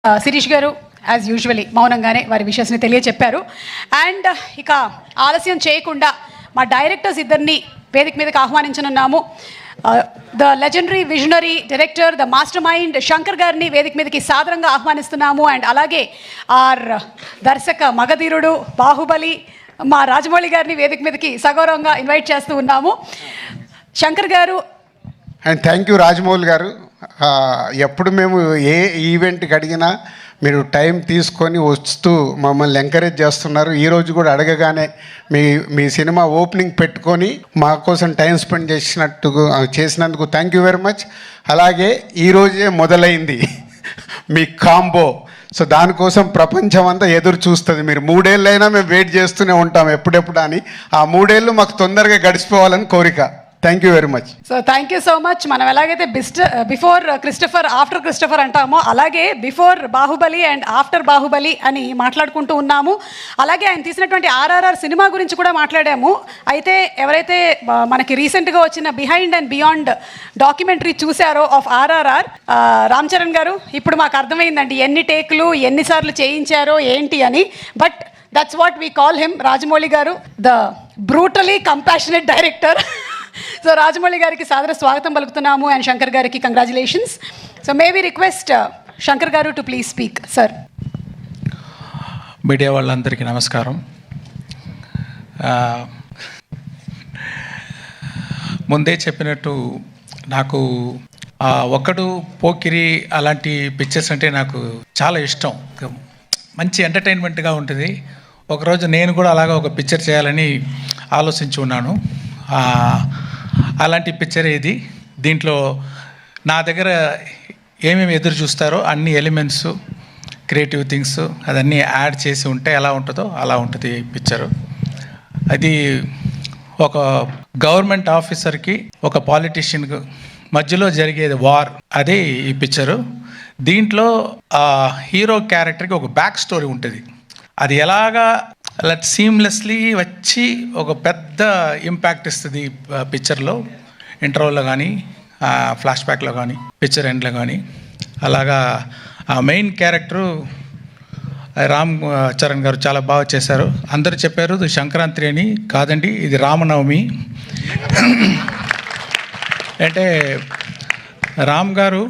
శిరీష్ గారు as usually మౌనంగానే వారి విషయాన్ని తెలియచెప్పారు. అండ్ ఇక ఆలస్యం చేయకుండా మా డైరెక్టర్స్ ఇద్దరిని వేదిక మీదకి ఆహ్వానించనున్నాము. The legendary visionary director, the master mind Shankar గారిని వేదిక మీదకి సాదరంగా ఆహ్వానిస్తున్నాము. అండ్ అలాగే ఆర్ దర్శక మగధీరుడు బాహుబలి మా రాజమౌళి గారిని వేదిక మీదకి సగౌరవంగా ఇన్వైట్ చేస్తూ ఉన్నాము. శంకర్ గారు అండ్ థ్యాంక్ యూ రాజమౌళి గారు. ఎప్పుడు మేము ఏ ఈవెంట్కి అడిగినా మీరు టైం తీసుకొని వస్తూ మమ్మల్ని ఎంకరేజ్ చేస్తున్నారు. ఈరోజు కూడా అడగగానే మీ సినిమా ఓపెనింగ్ పెట్టుకొని మా కోసం టైం స్పెండ్ చేసినందుకు థ్యాంక్ యూ వెరీ మచ్. అలాగే ఈరోజే మొదలైంది మీ కాంబో. సో దానికోసం ప్రపంచం అంతా ఎదురు చూస్తుంది. మీరు 3 ఏళ్ళైనా మేము వెయిట్ చేస్తూనే ఉంటాం ఎప్పుడెప్పుడు అని. ఆ 3 ఏళ్ళు మాకు తొందరగా గడిచిపోవాలని కోరిక. Thank you very much. So thank you so much. మనం ఎలాగైతే బిఫోర్ క్రిస్టఫర్ ఆఫ్టర్ క్రిస్టఫర్ అంటామో అలాగే before Baahubali and after Baahubali అని మాట్లాడుకుంటూ ఉన్నాము. అలాగే ఆయన తీసినటువంటి RRR సినిమా గురించి కూడా మాట్లాడాము. అయితే ఎవరైతే మనకి రీసెంట్గా వచ్చిన బిహైండ్ అండ్ బియాండ్ డాక్యుమెంటరీ చూశారో ఆఫ్ RRR, రామ్ చరణ్ గారు ఇప్పుడు మాకు అర్థమైందండి ఎన్ని టేకులు ఎన్నిసార్లు చేయించారో ఏంటి అని. But that's what we call him. Rajamouli garu the brutally compassionate director. So Rajamouli గారికి సాదర స్వాగతం పలుకుతున్నాము అండ్ శంకర్ గారికి congratulations. So may we request Shankar garu to please speak. Sir. Media వాళ్ళందరికీ నమస్కారం. ముందే చెప్పినట్టు నాకు ఒక్కడు పోకిరి అలాంటి పిక్చర్స్ అంటే నాకు చాలా ఇష్టం. మంచి ఎంటర్టైన్మెంట్గా ఉంటుంది. ఒకరోజు నేను కూడా అలాగా ఒక పిక్చర్ చేయాలని ఆలోచించి ఉన్నాను. అలాంటి పిక్చర్ ఇది. దీంట్లో నా దగ్గర ఏమేమి ఎదురు చూస్తారో అన్ని ఎలిమెంట్స్, క్రియేటివ్ థింగ్స్ అదన్నీ యాడ్ చేసి ఉంటే ఎలా ఉంటుందో అలా ఉంటుంది పిక్చరు. అది ఒక గవర్నమెంట్ ఆఫీసర్కి ఒక పాలిటీషియన్కి మధ్యలో జరిగేది వార్, అదే ఈ పిక్చరు. దీంట్లో హీరో క్యారెక్టర్కి ఒక బ్యాక్ స్టోరీ ఉంటుంది. అది ఎలాగా అలా సీమ్లెస్లీ వచ్చి ఒక పెద్ద ఇంపాక్ట్ ఇస్తుంది పిక్చర్లో. ఇంటర్వల్లో కానీ ఫ్లాష్ బ్యాక్లో కానీ పిక్చర్ ఎండ్లో కానీ అలాగా. ఆ మెయిన్ క్యారెక్టరు రామ్ చరణ్ గారు చాలా బాగా చేశారు. అందరూ చెప్పారు ఇది సంక్రాంతి అని. కాదండి, ఇది రామనవమి. అంటే రామ్ గారు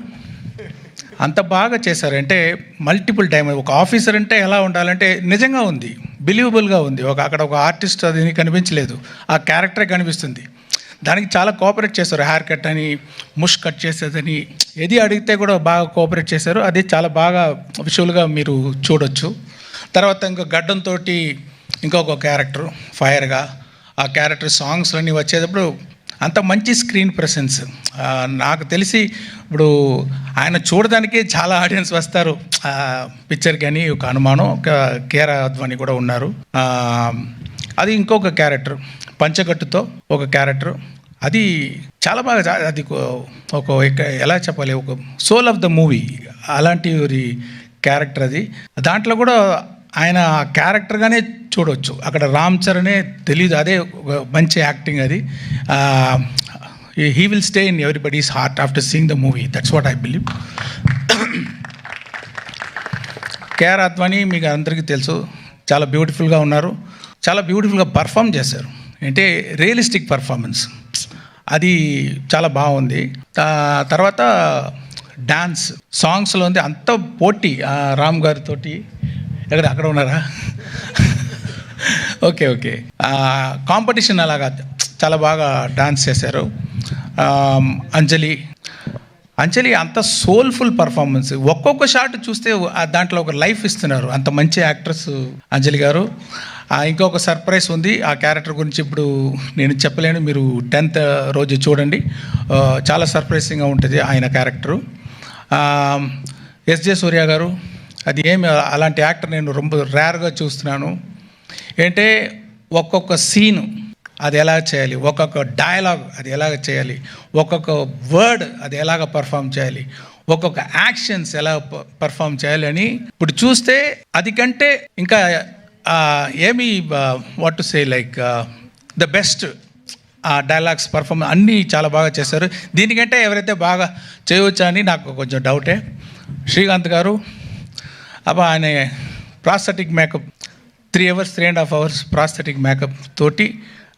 అంత బాగా చేశారు. అంటే మల్టిపుల్ టైమ్ ఒక ఆఫీసర్ అంటే ఎలా ఉండాలంటే నిజంగా ఉంది, బిలీవబుల్గా ఉంది. అక్కడ ఒక ఆర్టిస్ట్ అది కనిపించలేదు, ఆ క్యారెక్టరే కనిపిస్తుంది. దానికి చాలా కోఆపరేట్ చేశారు. హెయిర్ కట్ అని, ముష్ కట్ చేసేదని, ఏది అడిగితే కూడా బాగా కోఆపరేట్ చేశారు. అది చాలా బాగా విజువల్గా మీరు చూడొచ్చు. తర్వాత ఇంకో గడ్డంతో ఇంకొక క్యారెక్టర్ ఫైర్గా, ఆ క్యారెక్టర్ సాంగ్స్ అన్నీ వచ్చేటప్పుడు అంత మంచి స్క్రీన్ ప్రెసెన్స్. నాకు తెలిసి ఇప్పుడు ఆయన చూడడానికే చాలా ఆడియన్స్ వస్తారు పిక్చర్కి అని ఒక అనుమానం. ఒక కేరా అద్వాని కూడా ఉన్నారు. అది ఇంకొక క్యారెక్టర్ పంచకట్టుతో ఒక క్యారెక్టర్, అది చాలా బాగా, అది ఒక ఎలా చెప్పాలి, ఒక సోల్ ఆఫ్ ద మూవీ అలాంటి క్యారెక్టర్ అది. దాంట్లో కూడా ఆయన క్యారెక్టర్గానే చూడవచ్చు. అక్కడ రామ్ చరణే తెలీదు, అదే ఒక మంచి యాక్టింగ్ అది. He will stay in everybody's heart after seeing the movie. That's what I believe. KR Advani మీకు అందరికీ తెలుసు, చాలా బ్యూటిఫుల్గా ఉన్నారు, చాలా బ్యూటిఫుల్గా పర్ఫామ్ చేశారు. అంటే రియలిస్టిక్ పర్ఫార్మెన్స్ అది చాలా బాగుంది. తర్వాత డాన్స్ సాంగ్స్లో ఉంది అంత పోటీ రామ్ గారితోటి. అక్కడ ఉన్నారా? ఓకే. కాంపిటీషన్ అలాగా చాలా బాగా డాన్స్ చేశారు. అంజలి అంత సోల్ఫుల్ పర్ఫార్మెన్స్. ఒక్కొక్క షాట్ చూస్తే దాంట్లో ఒక లైఫ్ ఇస్తున్నారు. అంత మంచి యాక్ట్రెస్ అంజలి గారు. ఇంకొక సర్ప్రైజ్ ఉంది ఆ క్యారెక్టర్ గురించి ఇప్పుడు నేను చెప్పలేను, మీరు 10th రోజు చూడండి. చాలా సర్ప్రైజింగ్గా ఉంటుంది ఆయన క్యారెక్టరు. ఎస్జే సూర్య గారు, అది ఏమి అలాంటి యాక్టర్ నేను ரொம்ப రేర్గా చూస్తున్నాను. ఏంటంటే ఒక్కొక్క సీను అది ఎలా చేయాలి, ఒక్కొక్క డైలాగ్ అది ఎలాగ చేయాలి, ఒక్కొక్క వర్డ్ అది ఎలాగ పర్ఫామ్ చేయాలి, ఒక్కొక్క యాక్షన్స్ ఎలా పర్ఫామ్ చేయాలి అని ఇప్పుడు చూస్తే అది కంటే ఇంకా ఏమి what to say like the best dialogues perform అన్నీ చాలా బాగా చేశారు. దీనికంటే ఎవరైతే బాగా చేయవచ్చా అని నాకు కొంచెం డౌటే. శ్రీకాంత్ గారు అబ్బా ఆయన prosthetic makeup 3 hours 3.5 hours prosthetic makeup తోటి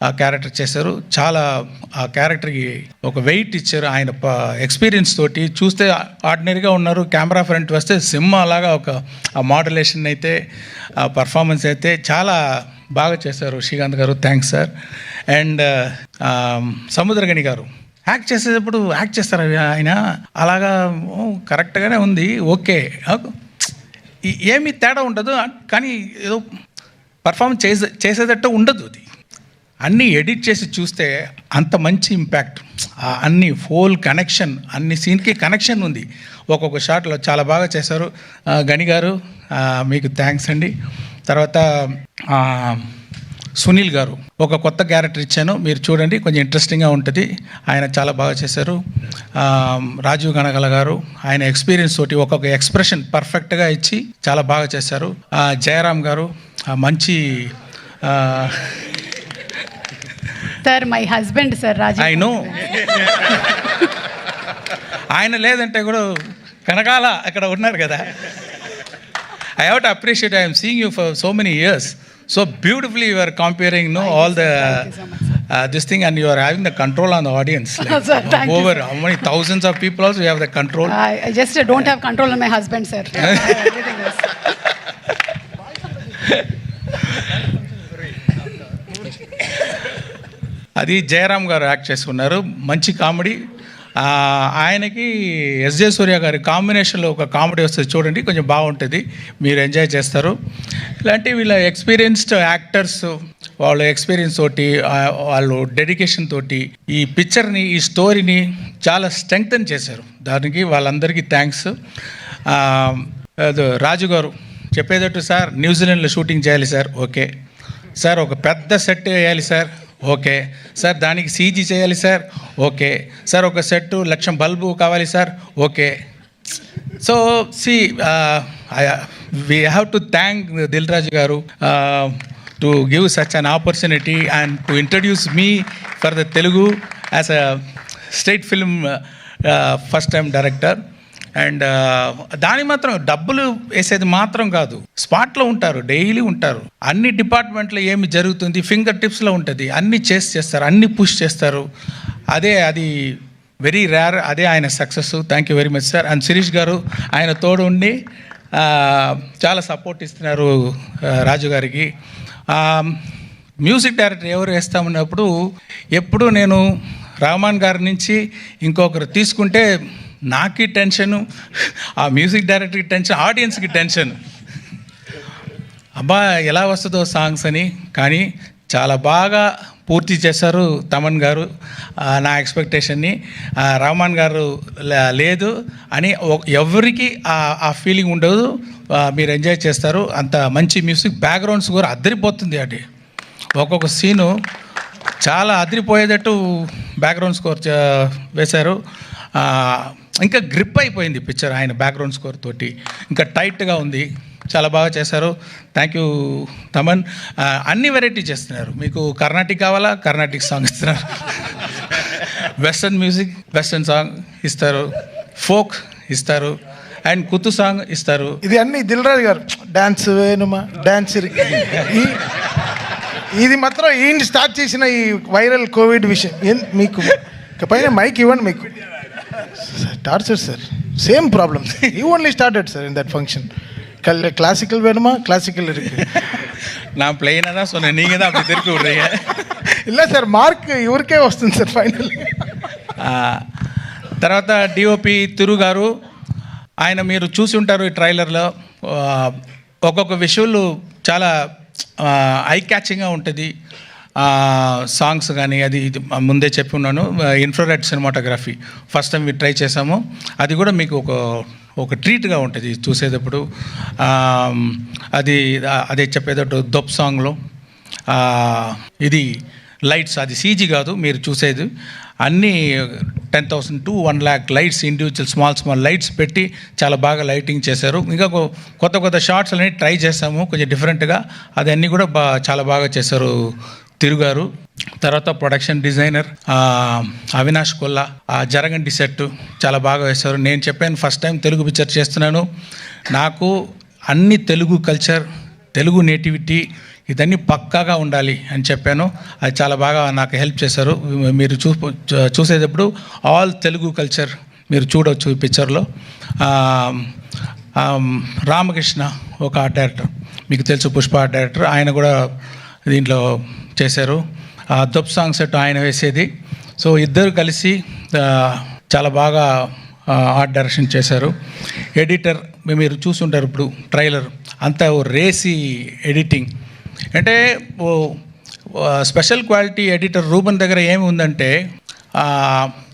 ఆ క్యారెక్టర్ చేశారు. చాలా ఆ క్యారెక్టర్కి ఒక వెయిట్ ఇచ్చారు. ఆయన ఎక్స్పీరియన్స్ తోటి చూస్తే ఆర్డినరీగా ఉన్నారు, కెమెరా ఫ్రంట్ వస్తే సింహ అలాగా ఒక ఆ మోడలేషన్ అయితే ఆ పర్ఫార్మెన్స్ అయితే చాలా బాగా చేశారు శ్రీకాంత్ గారు. Thanks sir. అండ్ సముద్రగని గారు యాక్ట్ చేసేటప్పుడు యాక్ట్ చేస్తారు ఆయన అలాగా కరెక్ట్గానే ఉంది, ఓకే, ఏమీ తేడా ఉండదు, కానీ ఏదో పర్ఫార్మెన్స్ చేసేటట్టు ఉండదు. అది అన్నీ ఎడిట్ చేసి చూస్తే అంత మంచి ఇంపాక్ట్, అన్ని ఫోల్ కనెక్షన్, అన్ని సీన్కి కనెక్షన్ ఉంది ఒక్కొక్క షాట్లో. చాలా బాగా చేశారు గని గారు, మీకు థ్యాంక్స్ అండి. తర్వాత సునీల్ గారు ఒక కొత్త క్యారెక్టర్ ఇచ్చాను, మీరు చూడండి, కొంచెం ఇంట్రెస్టింగ్గా ఉంటుంది. ఆయన చాలా బాగా చేశారు. రాజీవ్ గణగల గారు ఆయన ఎక్స్పీరియన్స్ తోటి ఒక్కొక్క ఎక్స్ప్రెషన్ పర్ఫెక్ట్గా ఇచ్చి చాలా బాగా చేశారు. జయరామ్ గారు మంచి sir my husband sir Rajeev. I know ఆయన లేదంటే కూడా కనకాల అక్కడ ఉన్నారు కదా. I have to appreciate, I'm seeing you for so many years. So beautifully you are comparing, all the this thing, and you are having the control on the audience. Like, Sir, thank you, over sir. how many thousands of people also you have the control. I just don't have control on my husband, sir. Everything else. అది జయరామ్ గారు act చేసుకున్నారు, మంచి comedy. ఆయనకి SJ సూర్య గారి కాంబినేషన్లో ఒక comedy వస్తుంది చూడండి, కొంచెం బాగుంటుంది, మీరు ఎంజాయ్ చేస్తారు. ఇలాంటి వీళ్ళ ఎక్స్పీరియన్స్డ్ యాక్టర్స్ వాళ్ళ ఎక్స్పీరియన్స్ తోటి వాళ్ళు డెడికేషన్ తోటి ఈ పిక్చర్ని, ఈ స్టోరీని చాలా స్ట్రెంగ్తన్ చేశారు. దానికి వాళ్ళందరికీ థ్యాంక్స్. రాజు గారు చెప్పేటట్టు, సార్ న్యూజిలాండ్లో షూటింగ్ చేయాలి సార్, ఓకే సార్, ఒక పెద్ద సెట్ వేయాలి సార్, ఓకే సార్, దానికి సీజీ చేయాలి సార్, ఓకే సార్, ఒక సెట్ 1,00,000 బల్బు కావాలి sir, okay. So see we have to thank Dil Raju garu to give such an opportunity and to introduce me for the Telugu as a state film first time director. And దాని మాత్రం డబ్బులు వేసేది మాత్రం కాదు, స్పాట్లో ఉంటారు, డైలీ ఉంటారు, అన్ని డిపార్ట్మెంట్లో ఏమి జరుగుతుంది ఫింగర్ టిప్స్లో ఉంటుంది, అన్నీ చేస్తారు, అన్నీ పుష్ చేస్తారు. అది వెరీ రేర్, అదే ఆయన success. Thank you very much sir. And Sirish garu ఆయన తోడు ఉండి చాలా సపోర్ట్ ఇస్తున్నారు రాజు గారికి. మ్యూజిక్ డైరెక్టర్ ఎవరు వేస్తామన్నప్పుడు ఎప్పుడు నేను రహమాన్ గారి నుంచి ఇంకొకరు తీసుకుంటే నాకి టెన్షను, ఆ మ్యూజిక్ డైరెక్టర్కి టెన్షన్, ఆడియన్స్కి టెన్షన్, అబ్బా ఎలా వస్తుందో సాంగ్స్ అని. కానీ చాలా బాగా పూర్తి చేశారు తమన్ గారు నా ఎక్స్పెక్టేషన్ని. రహమాన్ గారు లేదు అని ఎవరికి ఆ ఫీలింగ్ ఉండదు, మీరు ఎంజాయ్ చేస్తారు. అంత మంచి మ్యూజిక్, బ్యాక్గ్రౌండ్స్ కూడా అదిరిపోతుంది. అది ఒక్కొక్క సీను చాలా అదిరిపోయేటట్టు బ్యాక్గ్రౌండ్ స్కోర్ వేశారు. ఇంకా గ్రిప్ అయిపోయింది పిక్చర్ ఆయన బ్యాక్గ్రౌండ్ స్కోర్ తోటి, ఇంకా టైట్గా ఉంది, చాలా బాగా చేశారు. Thank you Thaman. అన్ని వెరైటీ చేస్తున్నారు, మీకు కర్ణాటిక్ కావాలా కర్ణాటిక్ సాంగ్ ఇస్తున్నారు, వెస్టర్న్ మ్యూజిక్ వెస్టర్న్ సాంగ్ ఇస్తారు, ఫోక్ ఇస్తారు, అండ్ కుత్తు సాంగ్ ఇస్తారు. ఇది అన్ని దిల్ రాజు గారు డాన్స్ వేణుమా డాన్స్ ఇది మాత్రం ఈయన స్టార్ట్ చేసిన ఈ వైరల్ కోవిడ్ విషయం. మీకు పైన మైక్ ఇవ్వండి, మీకు torture sir, same problem. You only started sir in that function. Classical வேணுமா, கிளாசிக்கல் இருக்கு. நான் பிளெயினாக தான் சொன்னேன், நீங்கள் தான் அப்படி திருப்பி விடுறீங்க. இல்லை సార్, మార్క్ ఇవరికే వస్తుంది సార్ ఫైనల్. తర్వాత డిఓపి తిరు గారు, ఆయన మీరు చూసి ఉంటారు ఈ ట్రైలర్లో, ఒక్కొక్క విషువల్ చాలా ఐ క్యాచింగ్గా ఉంటుంది. సాంగ్స్ కానీ అది ఇది ముందే చెప్పి ఉన్నాను. Infrared cinematography first time try చేసాము, అది కూడా మీకు ఒక ట్రీట్గా ఉంటుంది చూసేటప్పుడు. అదే చెప్పేటట్టు దొప్ సాంగ్లో ఇది లైట్స్, అది సీజీ కాదు మీరు చూసేది, అన్నీ 10,000 to 1 lakh lights, individual small lights పెట్టి చాలా బాగా లైటింగ్ చేశారు. ఇంకా కొత్త షార్ట్స్ అన్నీ ట్రై చేసాము కొంచెం డిఫరెంట్గా, అదన్నీ కూడా చాలా బాగా చేశారు తిరుగారు. తర్వాత ప్రొడక్షన్ డిజైనర్ అవినాష్ కొల్లా, జరగండి సెట్ చాలా బాగా వేశారు. నేను చెప్పాను ఫస్ట్ టైం తెలుగు పిక్చర్ చేస్తున్నాను, నాకు అన్ని తెలుగు కల్చర్, తెలుగు నేటివిటీ ఇదన్నీ పక్కాగా ఉండాలి అని చెప్పాను. అది చాలా బాగా నాకు హెల్ప్ చేశారు. మీరు చూసేటప్పుడు ఆల్ తెలుగు కల్చర్ మీరు చూడవచ్చు ఈ పిక్చర్లో. రామకృష్ణ ఒక ఆర్ట్ డైరెక్టర్, మీకు తెలుసు, పుష్ప ఆర్ట్ డైరెక్టర్, ఆయన కూడా దీంట్లో చేశారు. దొప్ సాంగ్ సెట్ ఆయన వేసేది. సో ఇద్దరు కలిసి చాలా బాగా ఆర్ట్ డైరెక్షన్ చేశారు. ఎడిటర్ మీరు చూస్తుంటారు ఇప్పుడు ట్రైలర్ అంతా రేసి ఎడిటింగ్. అంటే స్పెషల్ క్వాలిటీ ఎడిటర్ రూబన్ దగ్గర ఏమి ఉందంటే,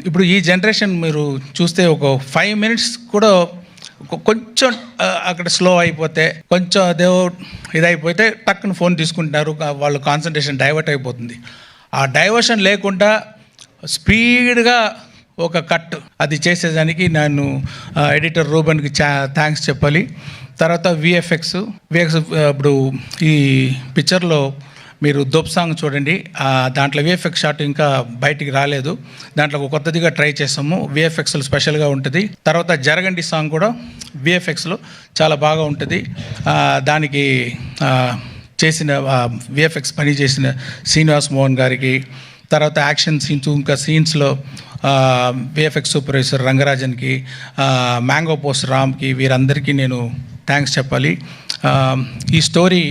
ఇప్పుడు ఈ జనరేషన్ మీరు చూస్తే ఒక 5 minutes కూడా కొంచెం అక్కడ స్లో అయిపోతే, కొంచెం అదేవో ఇదైపోతే టక్కున ఫోన్ తీసుకుంటున్నారు, వాళ్ళు కాన్సన్ట్రేషన్ డైవర్ట్ అయిపోతుంది. ఆ డైవర్షన్ లేకుండా స్పీడ్గా ఒక కట్ అది చేసేదానికి నేను ఎడిటర్ రూబన్కి థ్యాంక్స్ చెప్పాలి. తర్వాత విఎఫ్ఎక్స్ ఇప్పుడు ఈ పిక్చర్లో మీరు దొప్ సాంగ్ చూడండి, దాంట్లో విఎఫ్ఎక్స్ షాట్ ఇంకా బయటికి రాలేదు, దాంట్లో ఒక కొత్తదిగా ట్రై చేసాము, విఎఫ్ఎక్స్లో స్పెషల్గా ఉంటుంది. తర్వాత జరగండి సాంగ్ కూడా విఎఫ్ఎక్స్లో చాలా బాగా ఉంటుంది. దానికి చేసిన విఎఫ్ఎక్స్ పని చేసిన శ్రీనివాస్ మోహన్ గారికి, తర్వాత యాక్షన్ సీన్స్ ఇంకా సీన్స్లో విఎఫ్ఎక్స్ సూపర్వైజర్ రంగరాజన్కి, మ్యాంగో పోస్ట్ రామ్కి, వీరందరికీ నేను థ్యాంక్స్ చెప్పాలి. ఈ స్టోరీ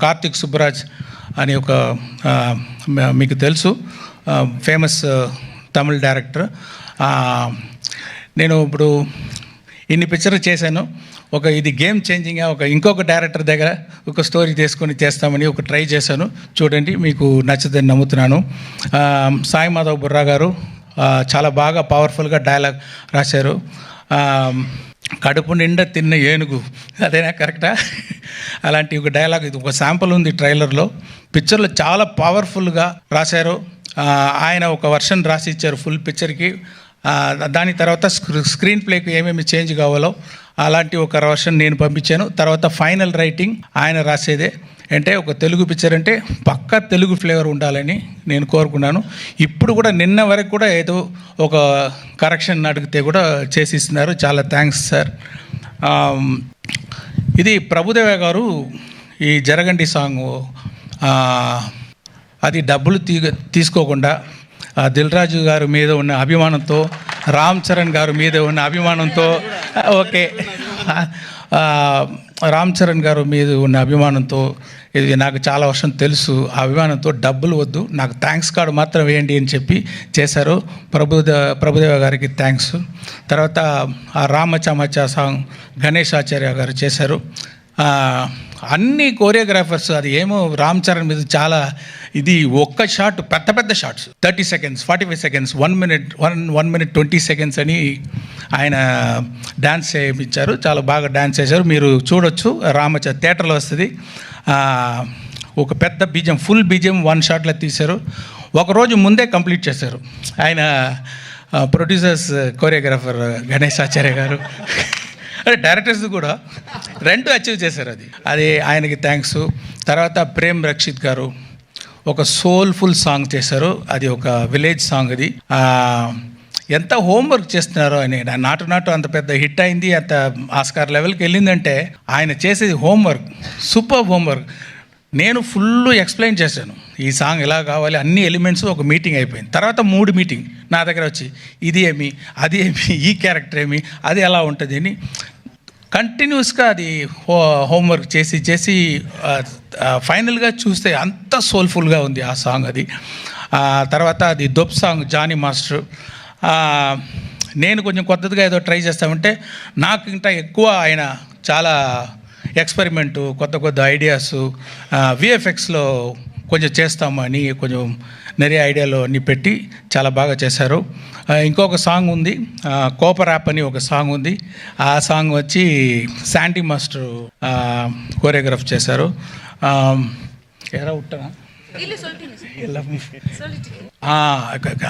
కార్తిక్ సుబ్బరాజ్ అని ఒక మీకు తెలుసు ఫేమస్ తమిళ్ డైరెక్టర్. నేను ఇప్పుడు ఇన్ని పిక్చర్లు చేశాను, ఇది గేమ్ చేంజింగ్గా ఇంకొక డైరెక్టర్ దగ్గర ఒక స్టోరీ తీసుకొని చేస్తామని ట్రై చేశాను. చూడండి, మీకు నచ్చుదని నమ్ముతున్నాను. సాయి మాధవ్ బుర్రా గారు చాలా బాగా పవర్ఫుల్గా డైలాగ్ రాశారు. కడుపు నిండా తిన్న ఏనుగు, అదేనా కరెక్టా? అలాంటి ఒక డైలాగ్, ఇది ఒక శాంపుల్ ఉంది ట్రైలర్లో. పిక్చర్లో చాలా పవర్ఫుల్గా రాశారు. ఆయన ఒక వర్షన్ రాసి ఇచ్చారు ఫుల్ పిక్చర్కి. దాని తర్వాత స్క్రీన్ ప్లేకి ఏమేమి చేంజ్ కావాలో అలాంటి ఒక వర్షన్ నేను పంపించాను. తర్వాత ఫైనల్ రైటింగ్ ఆయన రాసేదే. అంటే ఒక తెలుగు పిక్చర్ అంటే పక్కా తెలుగు ఫ్లేవర్ ఉండాలని నేను కోరుకున్నాను. ఇప్పుడు కూడా నిన్న వరకు కూడా ఏదో ఒక కరెక్షన్ అడిగితే కూడా చేసిస్తున్నారు. చాలా థ్యాంక్స్ సార్. ఇది ప్రభుదేవ గారు ఈ జరగండి సాంగ్ అది డబ్బులు తీసుకోకుండా దిల్ రాజు గారి మీద ఉన్న అభిమానంతో, రామ్ చరణ్ గారి మీద ఉన్న అభిమానంతో, ఓకే రామ్ చరణ్ గారు మీద ఉన్న అభిమానంతో, ఇది నాకు చాలా వర్షం తెలుసు, ఆ అభిమానంతో డబ్బులు వద్దు, నాకు థ్యాంక్స్ కార్డు మాత్రం వేయండి అని చెప్పి చేశారు. ప్రభుదేవ గారికి థ్యాంక్స్. తర్వాత ఆ రామచామచా సాంగ్ గణేష్ ఆచార్య గారు చేశారు. అన్ని కోరియోగ్రాఫర్స్, అది ఏమో రామ్ చరణ్ మీద చాలా ఇది ఒక్క షాట్, పెద్ద పెద్ద shots 30 seconds, 45 seconds, 1 minute 20 seconds అని ఆయన డ్యాన్స్ చేయించారు. చాలా బాగా డ్యాన్స్ చేశారు. మీరు చూడొచ్చు, థియేటర్లో వస్తుంది. ఒక పెద్ద బీజం, ఫుల్ బీజం 1 shotలో తీశారు. ఒకరోజు ముందే కంప్లీట్ చేశారు ఆయన. ప్రొడ్యూసర్స్, కోరియోగ్రాఫర్ గణేష్ ఆచార్య గారు, అంటే డైరెక్టర్స్ కూడా 2 అచీవ్ చేశారు. అది ఆయనకి థ్యాంక్స్. తర్వాత ప్రేమ్ రక్షిత్ గారు ఒక సోల్ఫుల్ సాంగ్ చేశారు. అది ఒక విలేజ్ సాంగ్. అది ఎంత హోంవర్క్ చేస్తున్నారో ఆయన. నాటు అంత పెద్ద హిట్ అయింది, అంత ఆస్కార్ లెవెల్కి వెళ్ళిందంటే ఆయన చేసేది హోంవర్క్, సూపర్ హోంవర్క్. నేను ఫుల్ ఎక్స్ప్లెయిన్ చేశాను, ఈ సాంగ్ ఎలా కావాలి, అన్ని ఎలిమెంట్స్. ఒక మీటింగ్ అయిపోయింది. తర్వాత 3 మీటింగ్ నా దగ్గర వచ్చి, ఇది ఏమి, అది ఏమి, ఈ క్యారెక్టర్ ఏమి, అది ఎలా ఉంటుంది అని కంటిన్యూస్గా అది హోంవర్క్ చేసి ఫైనల్గా చూస్తే అంత సోల్ఫుల్గా ఉంది ఆ సాంగ్. అది తర్వాత అది దొప్ సాంగ్ జానీ మాస్టర్. నేను కొంచెం కొత్తగా ఏదో ట్రై చేస్తామంటే, నాకు ఇంకా ఎక్కువ ఆయన చాలా ఎక్స్పెరిమెంటు, కొత్త ఐడియాస్, విఎఫ్ఎక్స్లో కొంచెం చేస్తాము అని కొంచెం நிறைய ఐడియాలు అన్నీ పెట్టి చాలా బాగా చేశారు. ఇంకొక సాంగ్ ఉంది, కోపర్ యాప్ అని ఒక సాంగ్ ఉంది. ఆ సాంగ్ వచ్చి శాండీ మాస్టర్ కోరియోగ్రాఫ్ చేశారు. ఎరా ఉట్టనా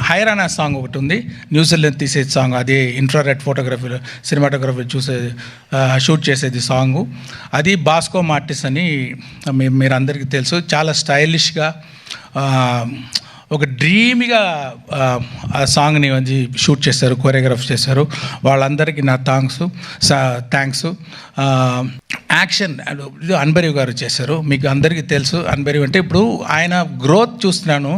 హైరానా సాంగ్ ఒకటి ఉంది, న్యూజిలాండ్ తీసేది సాంగ్. అది ఇన్ఫ్రారెడ్ ఫోటోగ్రఫీలో, సినిమాటోగ్రఫీ షూట్ చేసేది సాంగు. అది బాస్కో మార్టిస్ అని మీరు అందరికీ తెలుసు. చాలా స్టైలిష్గా ఒక డ్రీమిగా ఆ సాంగ్ని వచ్చి షూట్ చేశారు, కొరియోగ్రాఫ్ చేశారు. వాళ్ళందరికీ నా థ్యాంక్స్. యాక్షన్ అన్బరీవ్ గారు చేశారు. మీకు అందరికీ తెలుసు అన్బరీవ్ అంటే. ఇప్పుడు ఆయన గ్రోత్ చూస్తున్నాను.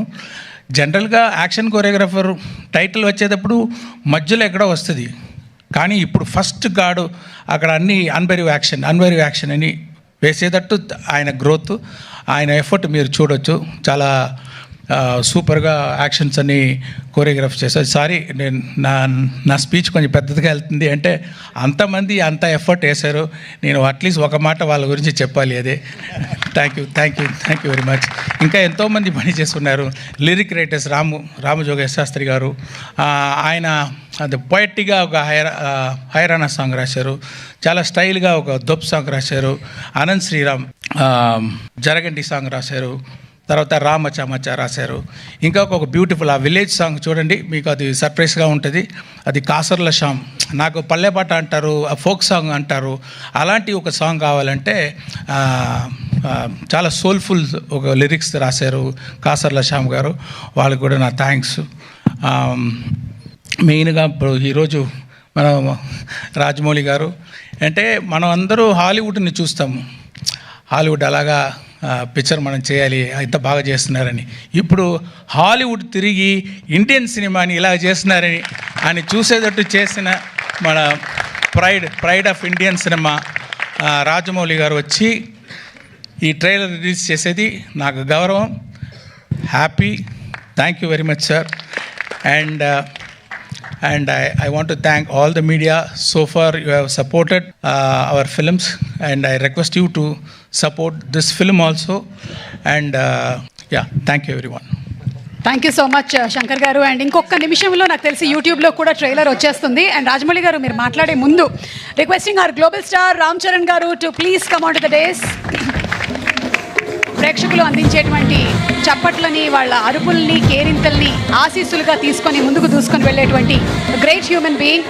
జనరల్గా యాక్షన్ కొరియోగ్రాఫర్ టైటిల్ వచ్చేటప్పుడు మధ్యలో ఎక్కడో వస్తుంది, కానీ ఇప్పుడు ఫస్ట్ గాడు అక్కడ అన్ని అన్బరీవ్ యాక్షన్ అని వేసేటట్టు ఆయన గ్రోత్, ఆయన ఎఫర్ట్ మీరు చూడొచ్చు. చాలా సూపర్గా యాక్షన్స్ అన్ని కొరియోగ్రాఫ్ చేశారు. సారీ, నేను నా స్పీచ్ కొంచెం పెద్దదిగా వెళ్తుంది అంటే అంతమంది అంత ఎఫర్ట్ వేశారు. నేను అట్లీస్ట్ ఒక మాట వాళ్ళ గురించి చెప్పాలి. అదే థ్యాంక్ యూ వెరీ మచ్. ఇంకా ఎంతోమంది పని చేస్తున్నారు. లిరిక్ రైటర్స్ రామజోగేశ్ శాస్త్రి గారు, ఆయన అది పొయట్గా ఒక హైరానా సాంగ్ రాశారు. చాలా స్టైల్గా ఒక దొప్ సాంగ్ రాశారు. అనంత్ శ్రీరామ్ జరగండి సాంగ్ రాశారు. తర్వాత రామచమచ రాశారు. ఇంకా ఒక బ్యూటిఫుల్ ఆ విలేజ్ సాంగ్ చూడండి, మీకు అది సర్ప్రైజ్గా ఉంటుంది. అది కాసర్ల శ్యామ్, నాకు పల్లెపాట అంటారు, ఫోక్ సాంగ్ అంటారు, అలాంటి ఒక సాంగ్ కావాలంటే చాలా సోల్ఫుల్ ఒక లిరిక్స్ రాశారు కాసర్ల శ్యామ్ గారు. వాళ్ళకి కూడా నా థ్యాంక్స్. మెయిన్గా ఇప్పుడు ఈరోజు మనం రాజమౌళి గారు అంటే మనం అందరూ హాలీవుడ్ని చూస్తాము. హాలీవుడ్ అలాగా పిక్చర్ మనం చేయాలి, ఇంత బాగా చేస్తున్నారని. ఇప్పుడు హాలీవుడ్ తిరిగి ఇండియన్ సినిమాని ఇలా చేస్తున్నారని అని చూసేటట్టు చేసిన మన pride of Indian cinema Rajamouli గారు వచ్చి ఈ ట్రైలర్ రిలీజ్ చేసేది నాకు గౌరవం. Happy. Thank you very much sir. And I want to thank all the media. So far you have supported our films, and I request you to support this film also. And thank you everyone. Thank you so much Shankar గారు. And ఇంకొక నిమిషంలో నాకు తెలిసి యూట్యూబ్లో కూడా trailer వచ్చేస్తుంది. And Rajamouli గారు మీరు మాట్లాడే ముందు requesting our global star Ram Charan garu to please come on to the dais. ప్రేక్షకులు అందించేటువంటి చప్పట్లని, వాళ్ళ అరుపుల్ని, కేరింతల్ని ఆశీస్సులుగా తీసుకొని ముందుకు దూసుకొని వెళ్ళేటువంటి గ్రేట్ హ్యూమన్ బీయింగ్.